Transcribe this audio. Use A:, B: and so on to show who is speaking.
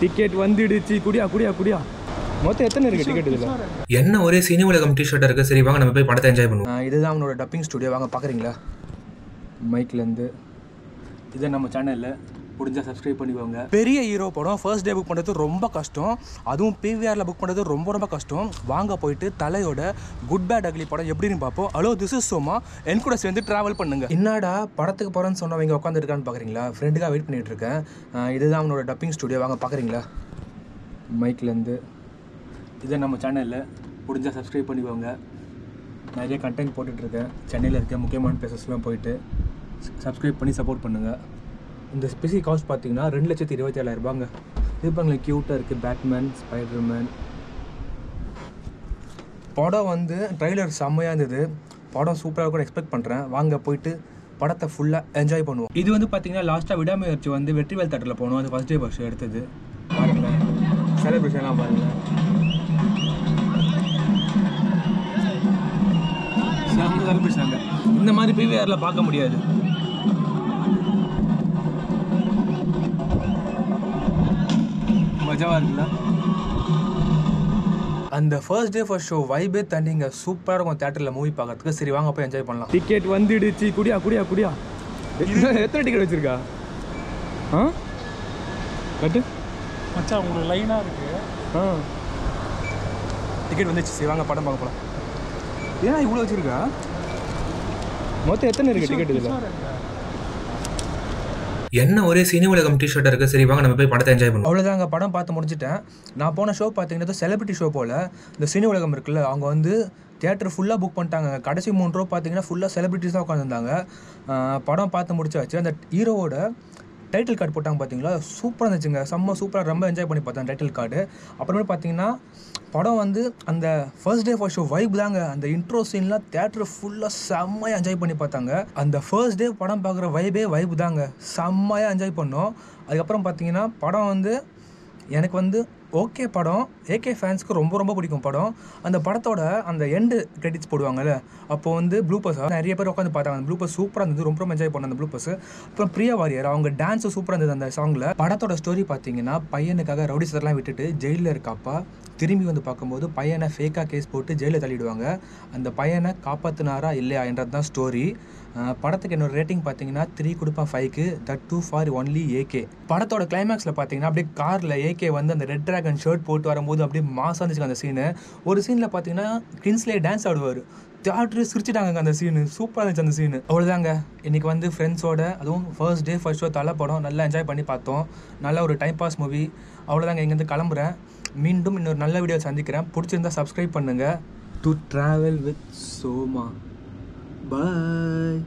A: Ticket வந்துடுச்சு. குடியா குடியா குடியா. மொத்தம் எத்தனை இருக்கு டிக்கெட் இதுல?
B: என்ன ஒரே சினி உலகம் டிஷர்ட் இருக்கு. சரி வாங்க நம்ம போய் படத்தை என்ஜாய் பண்ணுவோம்.
A: இதுதான் அவனோட டப்பிங் ஸ்டுடியோ. வாங்க பார்க்குறீங்களா? மைக்லேருந்து இதை நம்ம சேனலில் முடிஞ்சால் சப்ஸ்கிரைப் பண்ணிக்கோங்க. பெரிய ஹீரோ படம் ஃபர்ஸ்ட் டே புக் பண்ணுறது ரொம்ப கஷ்டம். அதுவும் பிவிஆரில் புக் பண்ணுறது ரொம்ப ரொம்ப கஷ்டம். வாங்க போயிட்டு தலையோட குட் பேட் அக்லி படம் எப்படின்னு பார்ப்போம். ஹலோ திஸ் இஸ் சோமா. என் கூட சேர்ந்து ட்ராவல் பண்ணுங்க. என்னடா படத்துக்கு போகிறேன்னு சொன்னவங்க உட்காந்துருக்கான்னு பார்க்குறீங்களா? ஃப்ரெண்டுக்காக வெயிட் பண்ணிகிட்டு இருக்கேன். இதுதான் அவனோட டப்பிங் ஸ்டுடியோ. வாங்க பார்க்குறீங்களா? மைக்லேருந்து இதை நம்ம சேனலில் முடிஞ்சால் சப்ஸ்கிரைப் பண்ணிக்கோங்க. நிறைய கண்டென்ட் போட்டுட்ருக்கேன். சென்னையில் இருக்க முக்கியமான பிளேசஸ்லாம் போயிட்டு சப்ஸ்கிரைப் பண்ணி சப்போர்ட் பண்ணுங்கள். இந்த ஸ்பெசிஃபிக் காஸ்ட் பார்த்தீங்கன்னா 2,27,000 இது பாருங்களேன், க்யூட்டாக இருக்குது. Batman, Spiderman. படம் வந்து ட்ரைலர் செம்மையாக இருந்தது. படம் சூப்பராக கூட எக்ஸ்பெக்ட் பண்ணுறேன். வாங்க போயிட்டு படத்தை ஃபுல்லாக என்ஜாய் பண்ணுவோம். இது வந்து பார்த்தீங்கன்னா லாஸ்ட்டாக விடாமுயற்சி வந்து வெற்றிவேல் தேட்டரில் போகணும். அது ஃபஸ்ட் டே ஃபர்ஸ்ட் எடுத்தது. பாருங்களேன், செலிப்ரேஷன்லாம் பாருங்களேன். செலிப்ரேஷனாங்க இந்த மாதிரி பிவிஆரில் பார்க்க முடியாது. மஜாவாக இருக்குல்ல? அந்த ஃபர்ஸ்ட் டே ஃபர்ஸ்ட் ஷோ வைபே தண்ணிங்க சூப்பராக இருக்கும் தேட்டரில் மூவி பார்க்கறதுக்கு. சரி வாங்க போய் என்ஜாய் பண்ணலாம். டிக்கெட் வந்துடுச்சு. குடியா குடியா குடியா. எத்தனை டிக்கெட் வச்சுருக்கா? கட்டு
C: மச்சான் உங்களுக்கு லைனாக இருக்குது.
A: டிக்கெட் வந்துடுச்சு. சரி வாங்க படம் பார்க்க போகலாம். ஏன்னா இவ்வளோ வச்சுருக்கா? மொத்தம் எத்தனை இருக்குது டிக்கெட் இதில்?
B: என்ன ஒரே சினி உலகம் டிஷர்ட் இருக்கு. சரி வாங்க நம்ம போய் படத்தை என்ஜாய் பண்ணுவோம்.
A: அவ்வளோதாங்க, படம் பார்த்து முடிச்சுட்டேன். நான் போன ஷோ பார்த்தீங்கன்னா செலிபிரிட்டி ஷோ போல். இந்த சினி உலகம் இருக்குல்ல, அவங்க வந்து தியேட்டர் ஃபுல்லாக புக் பண்ணிட்டாங்க. கடைசி 3 ரோ பார்த்தீங்கன்னா ஃபுல்லாக செலிபிரிட்டிஸ் தான் உட்காந்துருந்தாங்க. படம் பார்த்து முடிச்சாச்சு. அந்த ஹீரோவோட டைட்டில் கார்டு போட்டாங்க பார்த்தீங்களா, சூப்பராக இருந்துச்சுங்க. செம்ம சூப்பராக, ரொம்ப என்ஜாய் பண்ணி பார்த்தேன் டைட்டில் கார்டு. அப்புறமேட்டு பார்த்தீங்கன்னா படம் வந்து அந்த first day first show vibe தாங்க. அந்த இன்ட்ரோ சீன்லாம் தியேட்டர் ஃபுல்லாக செம்மையாக என்ஜாய் பண்ணி பார்த்தாங்க. அந்த ஃபர்ஸ்ட் டே படம் பார்க்குற வைப் தாங்க. செம்மையாக என்ஜாய் பண்ணோம். அதுக்கப்புறம் பார்த்தீங்கன்னா படம் வந்து எனக்கு வந்து ஓகே படம். ஏகே ஃபேன்ஸ்க்கு ரொம்ப ரொம்ப பிடிக்கும் படம். அந்த படத்தோட அந்த எண்டு கிரெடிட்ஸ் போடுவாங்கல்ல, அப்போது வந்து ப்ளூபர்ஸாக நிறைய பேர் உட்காந்து பார்த்தாங்க. அந்த ப்ளூபர்ஸ் சூப்பராக இருந்தது. ரொம்ப ரொம்ப என்ஜாய் பண்ண அந்த ப்ளூபர்ஸ். அப்புறம் பிரியா வாரியர் அவங்க டான்ஸும் சூப்பராக இருந்தது அந்த சாங்கில். படத்தோட ஸ்டோரி பார்த்தீங்கன்னா பையனுக்காக ரவுடிஸ்லாம் விட்டுட்டு ஜெயிலில் இருக்காப்பா. திரும்பி வந்து பார்க்கும்போது பையனை ஃபேக்காக கேஸ் போட்டு ஜெயிலில் தள்ளிடுவாங்க. அந்த பையனை காப்பாற்றினாரா இல்லையா என்றது தான் ஸ்டோரி. படத்துக்கு என்னோட ரேட்டிங் பார்த்தீங்கன்னா 3 கொடுப்பேன் 5க்கு. That two for only AK. படத்தோட கிளைமேக்ஸில் பார்த்தீங்கன்னா அப்படியே காரில் ஏகே வந்து அந்த ரெட் ட்ராகன் ஷர்ட் போட்டு வரும்போது அப்படியே மாசாக இருந்துச்சு அந்த சீனு. ஒரு சீனில் பார்த்தீங்கன்னா கின்ஸ்லே டான்ஸ் ஆடுவார். தியேட்டரு சிரிச்சிட்டாங்க அந்த சீனு. சூப்பராக இருந்துச்சு அந்த சீனு. அவ்வளோதாங்க, இன்றைக்கி வந்து ஃப்ரெண்ட்ஸோட, அதுவும் ஃபர்ஸ்ட் டே ஃபர்ஸ்ட் ஷோ தலை படம் நல்லா என்ஜாய் பண்ணி பார்த்தோம். நல்ல ஒரு டைம் பாஸ் மூவி. அவ்வளோதாங்க, இங்கேருந்து கிளம்புறேன். மீண்டும் இன்னொரு நல்ல வீடியோ சந்திக்கிறேன். பிடிச்சிருந்தா சப்ஸ்கிரைப் பண்ணுங்கள். To travel with Soma. Bye.